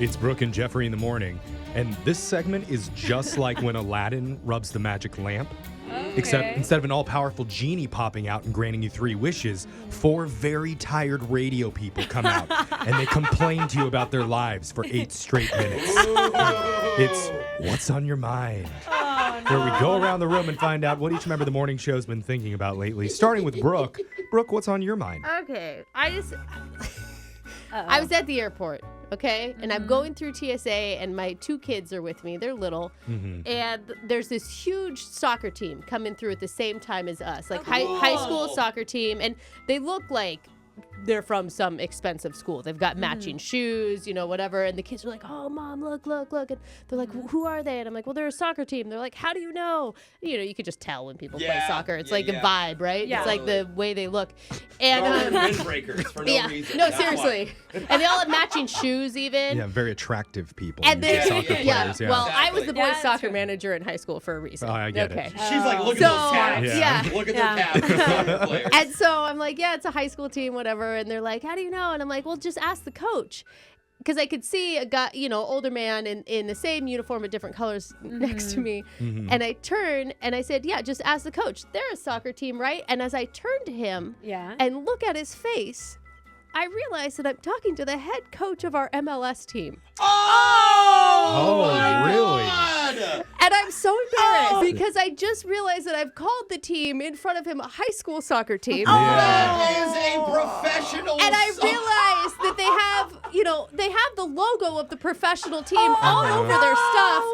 It's Brooke and Jeffrey in the morning, and this segment is just like when Aladdin rubs the magic lamp. Okay. Except instead of an all-powerful genie popping out and granting you 3 wishes, 4 very tired radio people come out and they complain to you about their lives for 8 straight minutes. It's What's on Your Mind? Where we go around the room and find out what each member of the morning show's been thinking about lately. Starting with Brooke. Brooke, what's on your mind? Okay, I was at the airport, okay? And I'm going through TSA, and my 2 kids are with me. They're little. And there's this huge soccer team coming through at the same time as us, like high school soccer team. And they look like they're from some expensive school. They've got matching shoes, whatever. And the kids are like, oh, Mom, look. And they're like, who are they? And I'm like, well, they're a soccer team. They're like, how do you know? You could just tell when people play soccer. It's like a vibe, right? Yeah. It's like the way they look. And windbreakers for no reason. No, That's seriously. And they all have matching shoes even. Yeah, very attractive people. And they, soccer players, yeah. Well, I was the boys' Yeah, soccer true. manager in high school for a reason. Oh, I get okay. it. She's like, look So, at those cats. yeah. Look at their cats. Soccer players. And so I'm like, yeah, it's a high school team, whatever. And they're like, how do you know? And I'm like, well, just ask the coach. Because I could see a guy, older man in the same uniform with different colors next to me. And I turned and I said, yeah, just ask the coach. They're a soccer team, right? And as I turned to him and look at his face, I realized that I'm talking to the head coach of our MLS team. Oh, my really? God. And I'm so embarrassed because I just realized that I've called the team in front of him a high school soccer team. That is a professional. And I realized that they have the logo of the professional team all over their stuff.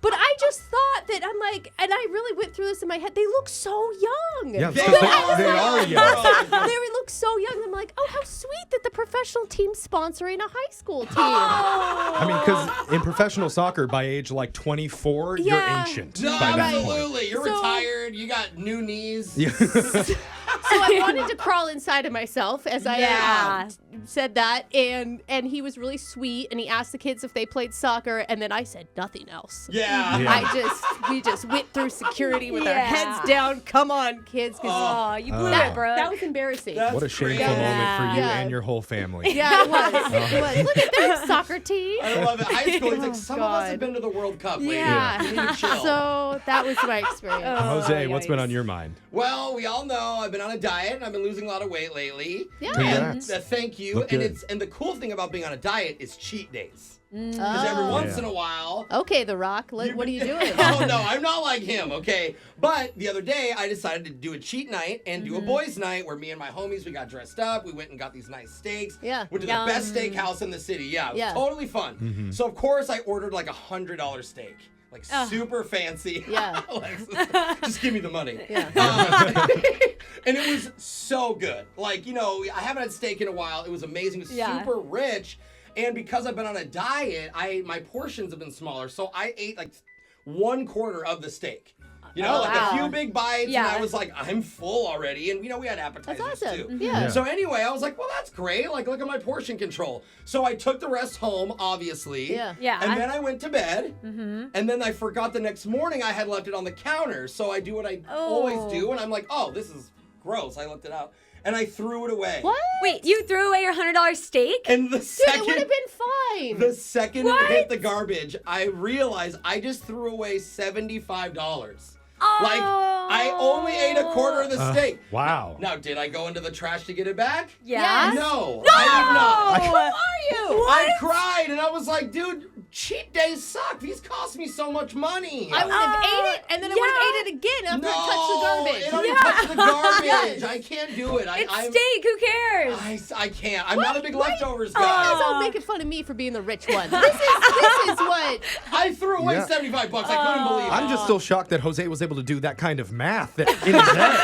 But I just thought that and I really went through this in my head. They look so young. Yeah, because they are young. They look so young. I'm like, oh, how sweet that the professional team's sponsoring a high school team. I mean, because in professional soccer, by age like 24, you're ancient No, by that point. absolutely. You're retired. You got new knees. Yeah. So I wanted to crawl inside of myself as I said that, and he was really sweet, and he asked the kids if they played soccer, and then I said nothing else. Yeah. We just went through security with our heads down. Come on, kids. Oh, you blew it, bro. That was embarrassing. What a shameful moment for you and your whole family. Yeah, it was. It was. Look at their soccer team. I love it. High school, it's like some of us have been to the World Cup lately. Yeah. You need to chill. So that was my experience. Jose, what's been on your mind? Well, we all know I've been on a diet and I've been losing a lot of weight lately. Yeah. Congrats. And thank you. Look good. And the cool thing about being on a diet is cheat days. Because every once in a while. Okay, The Rock. What are you doing? Oh, no, I'm not like him, okay? But the other day, I decided to do a cheat night and do a boys' night where me and my homies, we got dressed up. We went and got these nice steaks. Yeah. Went to the best steakhouse in the city. Yeah, it was totally fun. So, of course, I ordered like $100 steak. Like super fancy. Yeah. Alexis, just give me the money. Yeah. And it was so good. Like, I haven't had steak in a while. It was amazing. It was super rich. And because I've been on a diet, my portions have been smaller. So I ate like 1/4 of the steak. A few big bites, and I was like, I'm full already. And, we had appetizers That's awesome. too. Yeah. So anyway, I was like, well, that's great. Like, look at my portion control. So I took the rest home, obviously. Yeah. Yeah. And then I went to bed. And then I forgot the next morning I had left it on the counter. So I do what I always do. And I'm like, oh, this is gross. I left it out. And I threw it away. What? Wait, you threw away your $100 steak? And the Dude, second it would have been fine. the second it hit the garbage, I realized I just threw away $75. Like, I only ate 1/4 of the steak. Wow. Now, did I go into the trash to get it back? Yes. No, I did not. Who are you? I cried and I was like, dude, cheat days suck. These cost me so much money. I would have ate it, and then I would have ate it again after it touched the garbage. It already touched the garbage. I can't do it. It's steak. Who cares? I can't. I'm not a big leftovers You guys guy. all making fun of me for being the rich one. This is what. I threw away Yeah. $75. I couldn't believe it. I'm just still shocked that Jose was able to do that kind of math in his head.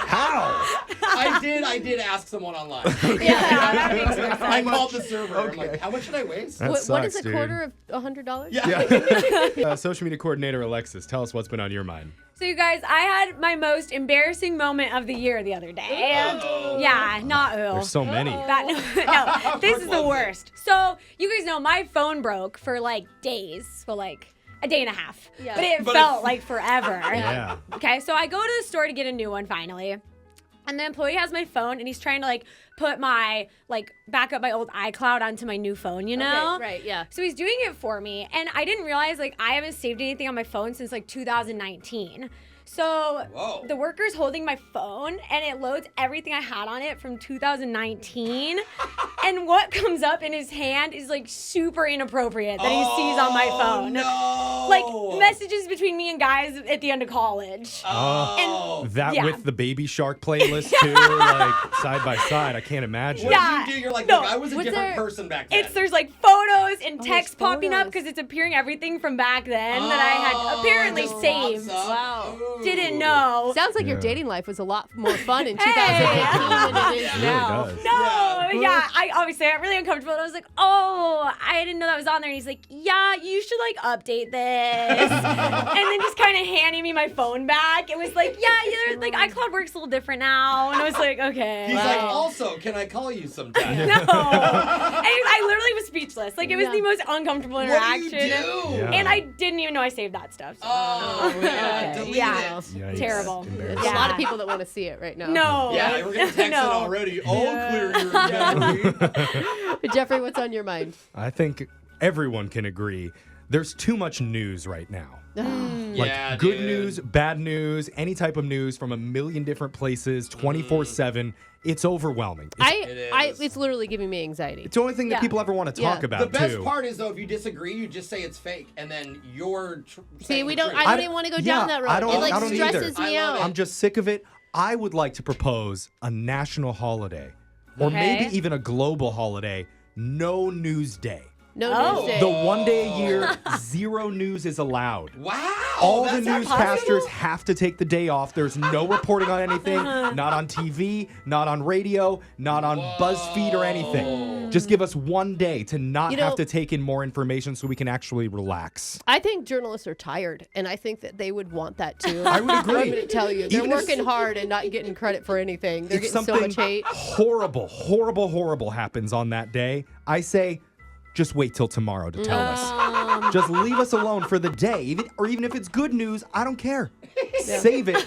How? I did ask someone online. That makes more sense. I called the server. I'm like, how much did I waste? That What sucks, is a dude. quarter of $100? Yeah. Social media coordinator Alexis, tell us what's been on your mind. So you guys, I had my most embarrassing moment of the year the other day. And There's so many. No, this is the worst. So you guys know my phone broke for like days. Well, like a day and a half. Yeah. But it But felt like forever. Yeah. Okay, so I go to the store to get a new one finally. And the employee has my phone, and he's trying to like put my back up my old iCloud onto my new phone, you know? Okay, right, yeah. So he's doing it for me, and I didn't realize like I haven't saved anything on my phone since like 2019. So Whoa. the worker's holding my phone, and it loads everything I had on it from 2019. And what comes up in his hand is like super inappropriate that he sees on my phone. No. Like messages between me and guys at the end of college. Oh. That Yeah. with the Baby Shark playlist too, like side by side. I can't imagine. What Yeah. did you do? You're like, No. look, I was a Was different there- person back then. There's like photos and there's text popping up photos. because it's appearing everything from back then that I had apparently it just saved. pops up. Wow. Ooh. Didn't know. Sounds like your Yeah. dating life was a lot more fun in 2018 than it is It really now. does. No, Yeah. yeah, I obviously got really uncomfortable. And I was like, oh, I didn't know that was on there. And he's like, yeah, you should like update this. And then just kind of handing me my phone back. It was like, yeah, like iCloud works a little different now. And I was like, okay. He's like, also, can I call you sometime? no. And I literally was speechless. Like it was Yeah. the most uncomfortable What do interaction. you do? Yeah. And I didn't even know I saved that stuff. So. Oh, yeah. Okay. Delete Yeah. it. Yikes. Terrible. Embarrassing. There's a lot of people that want to see it right now. No. Yeah, we're gonna text it No. already. All clear your memory. Jeffrey, what's on your mind? I think everyone can agree there's too much news right now. Like Yeah, good dude. news, bad news, any type of news from a million different places, 24/7. It's overwhelming. It's It's literally giving me anxiety. the only thing that Yeah. people ever want to talk Yeah. about The best too. part is though, if you disagree, you just say it's fake, and then you're. See, we don't. I I don't even want to go down that road. I don't- it like I don't either. stresses me I love out. it. I'm just sick of it. I would like to propose a national holiday, or Okay. maybe even a global holiday. No news day. No Oh. news day. The one day a year, zero news is allowed. Wow. All the that's not newscasters have to take the day off. There's no reporting on anything, not on TV, not on radio, not on BuzzFeed or anything. Just give us one day to not You know- have to take in more information so we can actually relax. I think journalists are tired, and I think that they would want that too. I would agree. I'm going to tell you, they're Even if- working hard and not getting credit for anything. They're If getting so something much hate. horrible happens on that day, I say, just wait till tomorrow to tell us. Just leave us alone for the day. Even if it's good news, I don't care. Save it.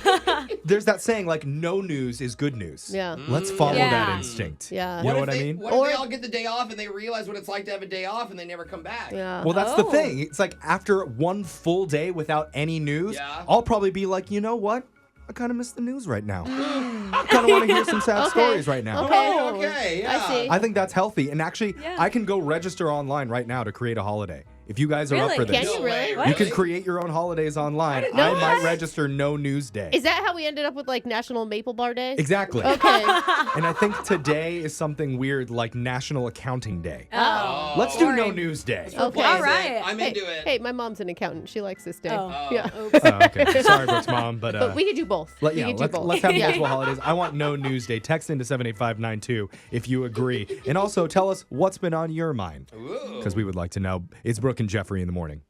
There's that saying, like, no news is good news. Yeah. Let's follow Yeah. that instinct. Yeah. You know if what I they- mean? What if they all get the day off and they realize what it's like to have a day off and they never come back? Yeah. Well, that's the Oh. thing. It's like after one full day without any news, Yeah. I'll probably be like, you know what? I kind of miss the news right now. I kind of want to hear some sad stories right now. Okay. Oh, okay, yeah. I see. I think that's healthy. And actually, Yeah. I can go register online right now to create a holiday. If you guys are up Really? for this, Can you really? way, you can create your own holidays online. didn't I know might that. register no news day. Is that how we ended up with like National Maple Bar Day? Exactly. Okay. And I think today is something weird like National Accounting Day. Oh. Let's do no boring. news day. Okay. All Basic. right. I'm Hey, into it. hey, my mom's an accountant. She likes this day. Oh. Yeah. Oh, okay. Sorry, Brooke's mom, but But we could do both. Let, we yeah, could do let's, both. let's have Yeah. multiple holidays. I want no news day. Text into 78592 if you agree. And also tell us what's been on your mind, Ooh. because we would like to know. It's Brooke and Jeffrey in the morning.